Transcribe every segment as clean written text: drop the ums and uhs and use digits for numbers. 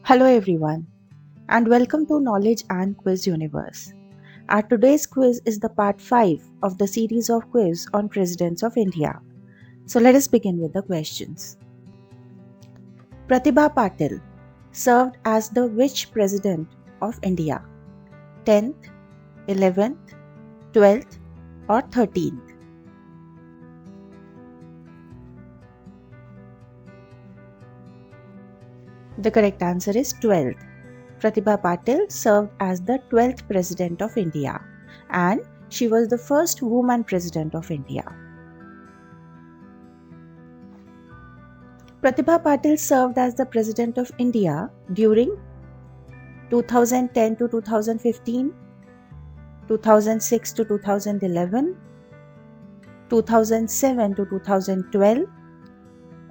Hello everyone and welcome to Knowledge and Quiz Universe. Our today's quiz is the part 5 of the series of quiz on presidents of India. So let us begin with the questions. Pratibha Patil served as the which president of India? 10th, 11th, 12th or 13th? The correct answer is 12th. Pratibha Patil served as the 12th President of India and she was the first woman President of India. Pratibha Patil served as the President of India during 2010 to 2015, 2006 to 2011, 2007 to 2012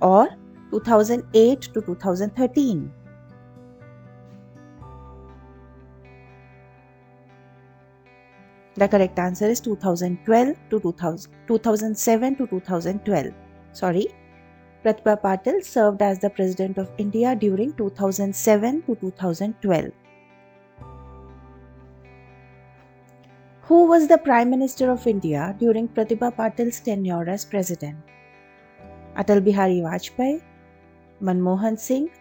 or 2008 to 2013. The correct answer is 2007 to 2012. Pratibha Patil served as the President of India during 2007 to 2012. Who was the Prime Minister of India during Pratibha Patil's tenure as President? Atal Bihari Vajpayee, Manmohan Singh,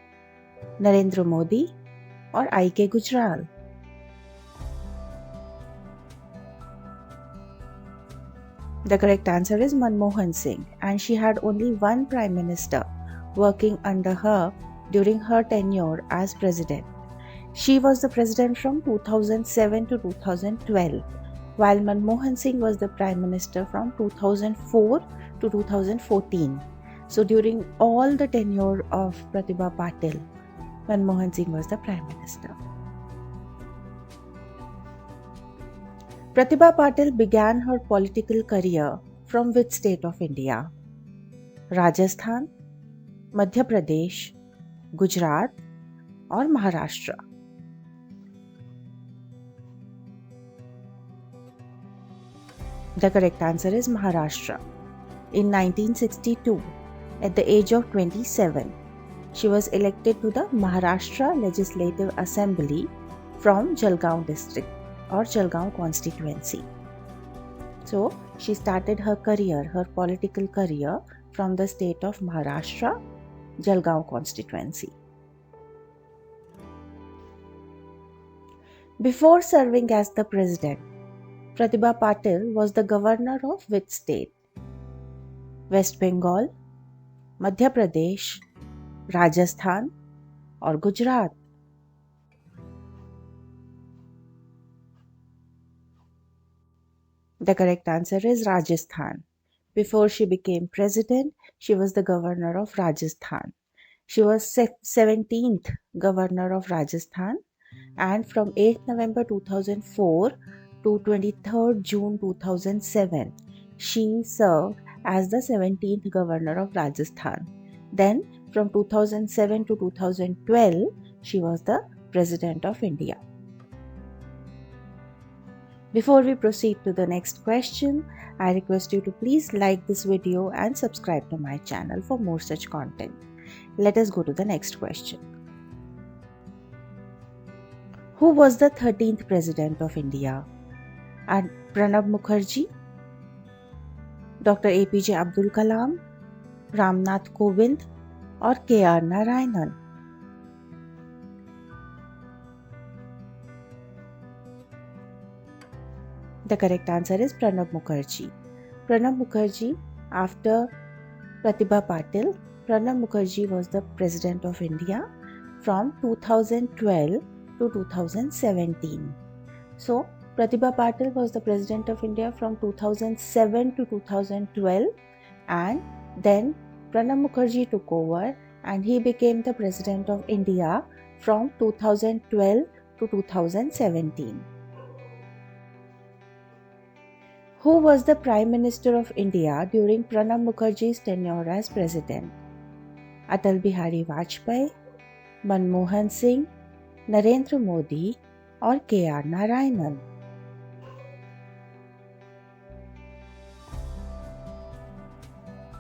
Narendra Modi or I.K. Gujral? The correct answer is Manmohan Singh and she had only one Prime Minister working under her during her tenure as President. She was the President from 2007 to 2012 while Manmohan Singh was the Prime Minister from 2004 to 2014. So during all the tenure of Pratibha Patil, Manmohan Singh was the Prime Minister. Pratibha Patil began her political career from which state of India? Rajasthan, Madhya Pradesh, Gujarat or Maharashtra? The correct answer is Maharashtra. In 1962, at the age of 27, she was elected to the Maharashtra Legislative Assembly from Jalgaon district or Jalgaon constituency. So, she started her political career from the state of Maharashtra, Jalgaon constituency. Before serving as the President, Pratibha Patil was the Governor of which state? West Bengal, Madhya Pradesh, Rajasthan or Gujarat? The correct answer is Rajasthan. Before she became President, she was the Governor of Rajasthan. She was 17th Governor of Rajasthan and from 8th November 2004 to 23rd June 2007, she served as the 17th Governor of Rajasthan. Then from 2007 to 2012, she was the President of India. Before we proceed to the next question, I request you to please like this video and subscribe to my channel for more such content. Let us go to the next question. Who was the 13th President of India? And Pranab Mukherjee, Dr. APJ Abdul Kalam, Ramnath Kovind or K.R. Narayanan? The correct answer is Pranab Mukherjee. Pranab Mukherjee, after Pratibha Patil, Pranab Mukherjee was the President of India from 2012 to 2017. So, Pratibha Patil was the President of India from 2007 to 2012 and then Pranab Mukherjee took over and he became the President of India from 2012 to 2017. Who was the Prime Minister of India during Pranab Mukherjee's tenure as President? Atal Bihari Vajpayee, Manmohan Singh, Narendra Modi or K.R. Narayanan?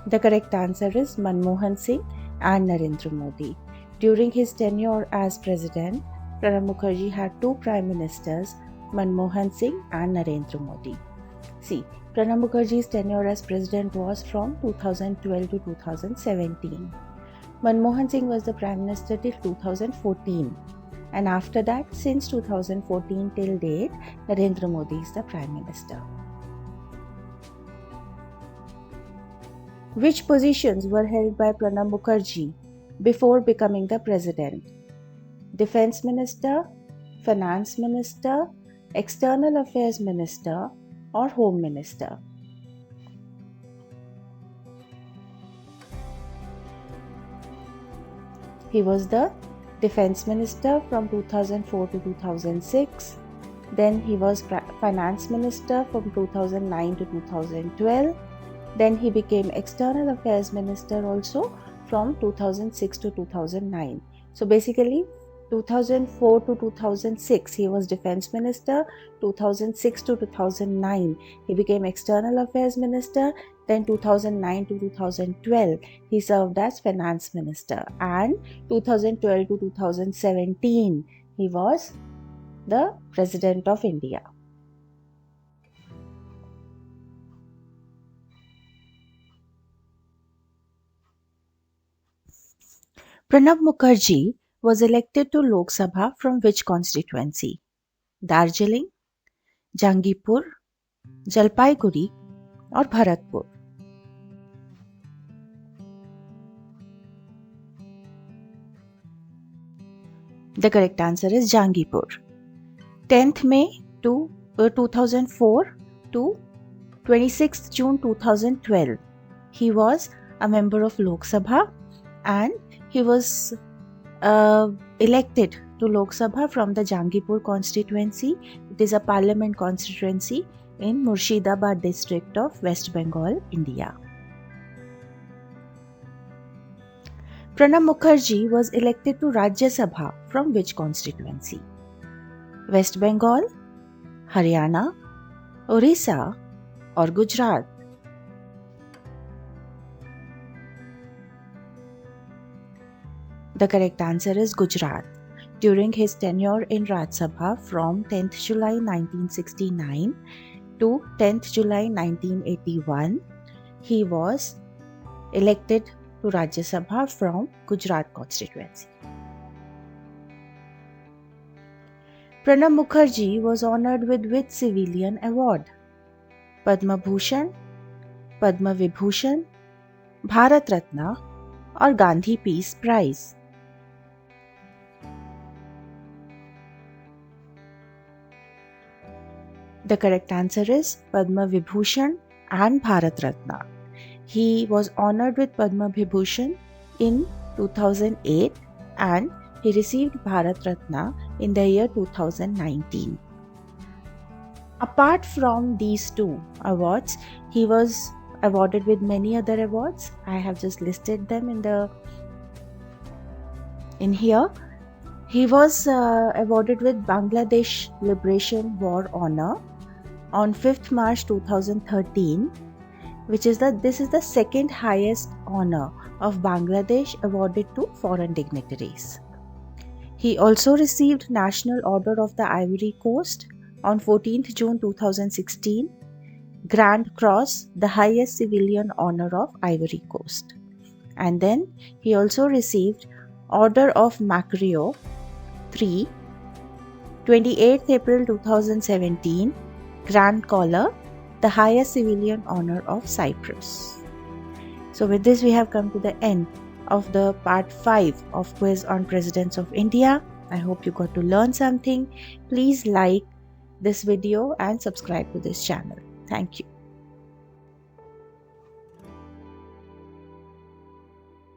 The correct answer is Manmohan Singh and Narendra Modi. During his tenure as president, Pranab Mukherjee had two prime ministers, Manmohan Singh and Narendra Modi. See, Pranab Mukherjee's tenure as president was from 2012 to 2017. Manmohan Singh was the prime minister till 2014. And after that, since 2014 till date, Narendra Modi is the prime minister. Which positions were held by Pranab Mukherjee before becoming the president? Defense Minister, Finance Minister, External Affairs Minister, or Home Minister? He was the Defense Minister from 2004 to 2006. Then he was Finance Minister from 2009 to 2012. Then he became External Affairs Minister also from 2006 to 2009. So basically 2004 to 2006 he was Defense Minister, 2006 to 2009 he became External Affairs Minister, then 2009 to 2012 he served as Finance Minister, and 2012 to 2017 he was the President of India. Pranab Mukherjee was elected to Lok Sabha from which constituency? Darjeeling, Jangipur, Jalpaiguri, or Bharatpur? The correct answer is Jangipur. 10th May 2004 to 26th June 2012. He was a member of Lok Sabha and he was elected to Lok Sabha from the Jangipur constituency. It is a parliament constituency in Murshidabad district of West Bengal, India. Pranab Mukherjee was elected to Rajya Sabha from which constituency? West Bengal, Haryana, Orissa, or Gujarat? The correct answer is Gujarat. During his tenure in Rajya Sabha from 10th July 1969 to 10th July 1981, he was elected to Rajya Sabha from Gujarat constituency. Pranab Mukherjee was honored with which civilian award? Padma Bhushan, Padma Vibhushan, Bharat Ratna, or Gandhi Peace Prize? The correct answer is Padma Vibhushan and Bharat Ratna. He was honored with Padma Vibhushan in 2008 and he received Bharat Ratna in the year 2019. Apart from these two awards, he was awarded with many other awards. I have just listed them in here. He was awarded with Bangladesh Liberation War Honor on 5th March 2013, this is the second highest honor of Bangladesh awarded to foreign dignitaries. He also received National Order of the Ivory Coast on 14th June 2016, Grand Cross, the highest civilian honor of Ivory Coast. And then he also received Order of Macquarie III, 28th April 2017, Grand Collar, the highest civilian honor of Cyprus. So with this we have come to the end of the part 5 of Quiz on Presidents of India. I hope you got to learn something. Please like this video and subscribe to this channel. Thank you.